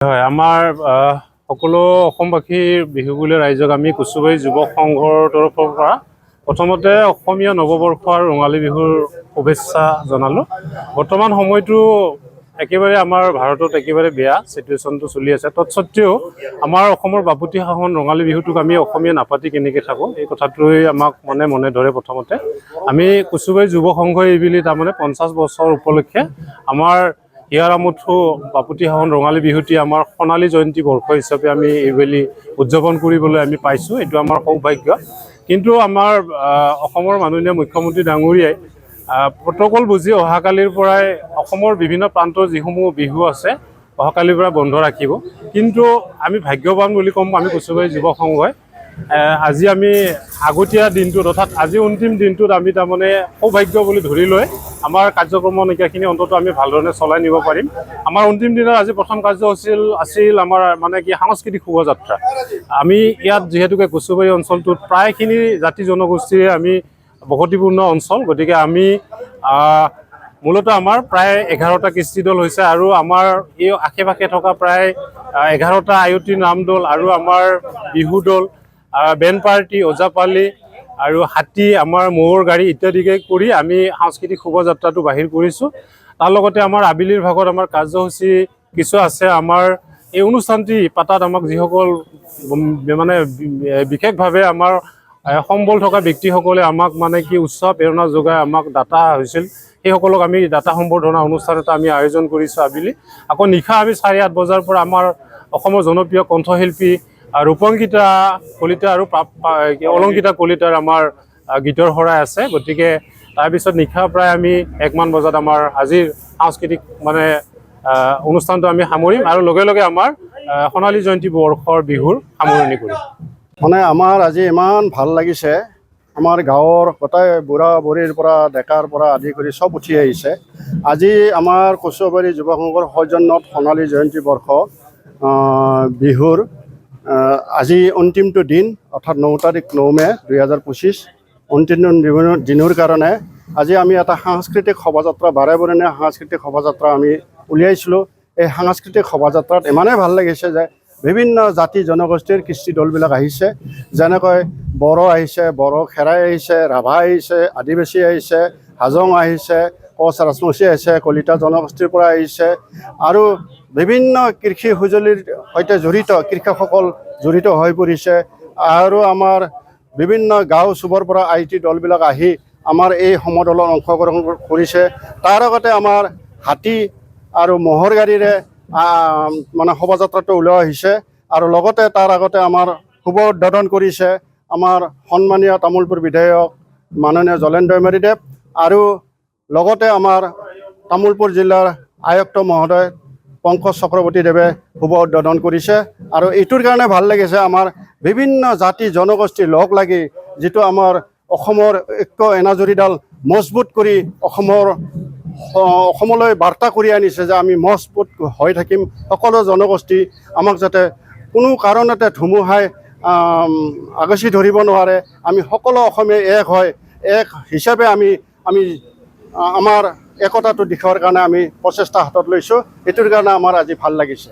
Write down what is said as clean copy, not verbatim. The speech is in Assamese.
হয়, আমাৰ সকলো অসমবাসীৰ বিহুবুলীয়া ৰাইজক আমি কুচুবাৰী যুৱক সংঘৰ তৰফৰ পৰা প্ৰথমতে অসমীয়া নৱবৰ্ষ আৰু ৰঙালী বিহুৰ শুভেচ্ছা জনালোঁ। বৰ্তমান সময়টো একেবাৰে আমাৰ ভাৰতত একেবাৰে বেয়া চিটুৱেশ্যনটো চলি আছে। তৎসত্ত্বেও আমাৰ অসমৰ বাপুতি সাহোন ৰঙালী বিহুটোক আমি অসমীয়া নাপাতি কেনেকৈ থাকোঁ এই কথাটোৱে আমাক মনে ধৰে। প্ৰথমতে আমি কুচুবাৰী যুৱ সংঘই এইবুলি তাৰমানে 50 বছৰ উপলক্ষে আমাৰ হিয়াৰামুঠু বাপুতি সাহোন ৰঙালী বিহুটি আমাৰ সোণালী জয়ন্তী বৰ্ষ হিচাপে আমি এইবেলি উদযাপন কৰিবলৈ আমি পাইছোঁ। এইটো আমাৰ সৌভাগ্য। কিন্তু আমাৰ অসমৰ মাননীয় মুখ্যমন্ত্ৰী ডাঙৰীয়াই প্ৰট'কল বুজি অহাকালিৰ পৰাই অসমৰ বিভিন্ন প্ৰান্তৰ যিসমূহ বিহু আছে অহাকালিৰ পৰা বন্ধ ৰাখিব। কিন্তু আমি ভাগ্যৱান বুলি ক'ম আমি কুচুবাৰী যুৱ সংঘই। আজি আমি আগতীয়া দিনটোত অৰ্থাৎ আজি অন্তিম দিনটোত আমি তাৰমানে সৌভাগ্য বুলি ধৰি লৈ আমাৰ কাৰ্যক্ৰম নিকাখিনি অন্ততঃ আমি ভালধৰণে চলাই নিব পাৰিম। আমাৰ অন্তিম দিনৰ আজি প্ৰথম কাৰ্যসূচী আছিল আমাৰ সাংস্কৃতিক শোভাযাত্ৰা। আমি ইয়াত যিহেতুকে কুচুবাৰী অঞ্চলটোত প্ৰায়খিনি জাতি জনগোষ্ঠীৰে আমি বসতিপূৰ্ণ অঞ্চল, গতিকে আমি মূলতঃ আমাৰ প্ৰায় 11টা কৃষ্টি দল হৈছে আৰু আমাৰ এই আশে পাশে থকা প্ৰায় 11টা আয়তী নাম দল আৰু আমাৰ বিহু দল, বেণ্ড পাৰ্টি, ওজাপালি আৰু হাতী, আমাৰ ম'হৰ গাড়ী ইত্যাদিকে কৰি আমি সাংস্কৃতিক শোভাযাত্ৰাটো বাহিৰ কৰিছোঁ। তাৰ লগতে আমাৰ আবেলিৰ ভাগত আমাৰ কাৰ্যসূচী কিছু আছে। আমাৰ এই অনুষ্ঠানটি পাতাত আমাক যিসকল বিশেষভাৱে আমাৰ সম্বল থকা ব্যক্তিসকলে আমাক উৎসাহ প্ৰেৰণা যোগাই আমাক দাতা হৈছিল, সেইসকলক আমি দাতা সম্বৰ্ধনা অনুষ্ঠান এটা আমি আয়োজন কৰিছোঁ আবেলি। আকৌ নিশা আমি 8:30 বজাৰ পৰা আমাৰ অসমৰ জনপ্ৰিয় কণ্ঠশিল্পী ৰূপংকিতা কলিতা আৰু অলংকিতা কলিতাৰ আমাৰ গীতৰ শৰাই আছে। গতিকে তাৰপিছত নিশা প্ৰায় আমি 1 মান বজাত আমাৰ আজিৰ সাংস্কৃতিক অনুষ্ঠানটো আমি সামৰিম আৰু লগে লগে আমাৰ সোণালী জয়ন্তী বৰ্ষৰ বিহুৰ সামৰণি কৰিম। আমাৰ আজি ইমান ভাল লাগিছে। আমাৰ গাঁৱৰ গোটেই বুঢ়া বুঢ়ীৰ পৰা ডেকাৰ পৰা আদি কৰি চব উঠি আহিছে। আজি আমাৰ কুচুবাৰী যুৱ সংঘৰ সৌজন্যত সোণালী জয়ন্তী বৰ্ষ বিহুৰ আজি অন্তিমটো দিন, অৰ্থাৎ 9 তাৰিখ 9 মে 2025 অন্তিম দিনৰ কাৰণে আজি আমি এটা সাংস্কৃতিক শোভাযাত্ৰা বাৰেবৰণীয়া সাংস্কৃতিক শোভাযাত্ৰা আমি উলিয়াইছিলোঁ। এই সাংস্কৃতিক শোভাযাত্ৰাত ইমানেই ভাল লাগিছে যে বিভিন্ন জাতি জনগোষ্ঠীৰ কৃষ্টি দলবিলাক আহিছে। যেনেকৈ বড়ো আহিছে, বড়ো খেৰাই আহিছে, ৰাভা আহিছে, আদিবাসী আহিছে, হাজং আহিছে, কোচ ৰাজবংশী আহিছে, কলিতা জনগোষ্ঠীৰ পৰা আহিছে আৰু বিভিন্ন কৃষি সঁজুলিৰ সৈতে জড়িত কৃষকসকল জড়িত হৈ পৰিছে আৰু আমাৰ বিভিন্ন গাঁও চুবৰ পৰা IT দলবিলাক আহি আমাৰ এই সমদলত অংশগ্ৰহণ কৰিছে। তাৰ আগতে আমাৰ হাতী আৰু ম'হৰ গাড়ীৰে শোভাযাত্ৰাটো উলিওৱা হৈছে আৰু লগতে তাৰ আগতে আমাৰ শুভ উদ্বোধন কৰিছে আমাৰ সন্মানীয় তামোলপুৰ বিধায়ক মাননীয় জলেন দৈমাৰীদেৱ আৰু লগতে আমাৰ তামোলপুৰ জিলাৰ আয়ুক্ত মহোদয় পংকজ চক্ৰৱৰ্তীদেৱে শুভ উদ্বোধন কৰিছে। আৰু এইটোৰ কাৰণে ভাল লাগিছে আমাৰ বিভিন্ন জাতি জনগোষ্ঠী লগ লাগি যিটো আমাৰ অসমৰ ঐক্য এনাজৰীডাল মজবুত কৰি অসমলৈ বাৰ্তা কৰি আনিছে যে আমি মজবুত হৈ থাকিম। সকলো জনগোষ্ঠী আমাক যাতে কোনো কাৰণতে ধুমুহাই আগচি ধৰিব নোৱাৰে, আমি সকলো অসমীয়া এক হিচাপে আমি আমাৰ একতাটো দিশৰ কাৰণে আমি প্ৰচেষ্টা হাতত লৈছোঁ। এইটোৰ কাৰণে আমাৰ আজি ভাল লাগিছে।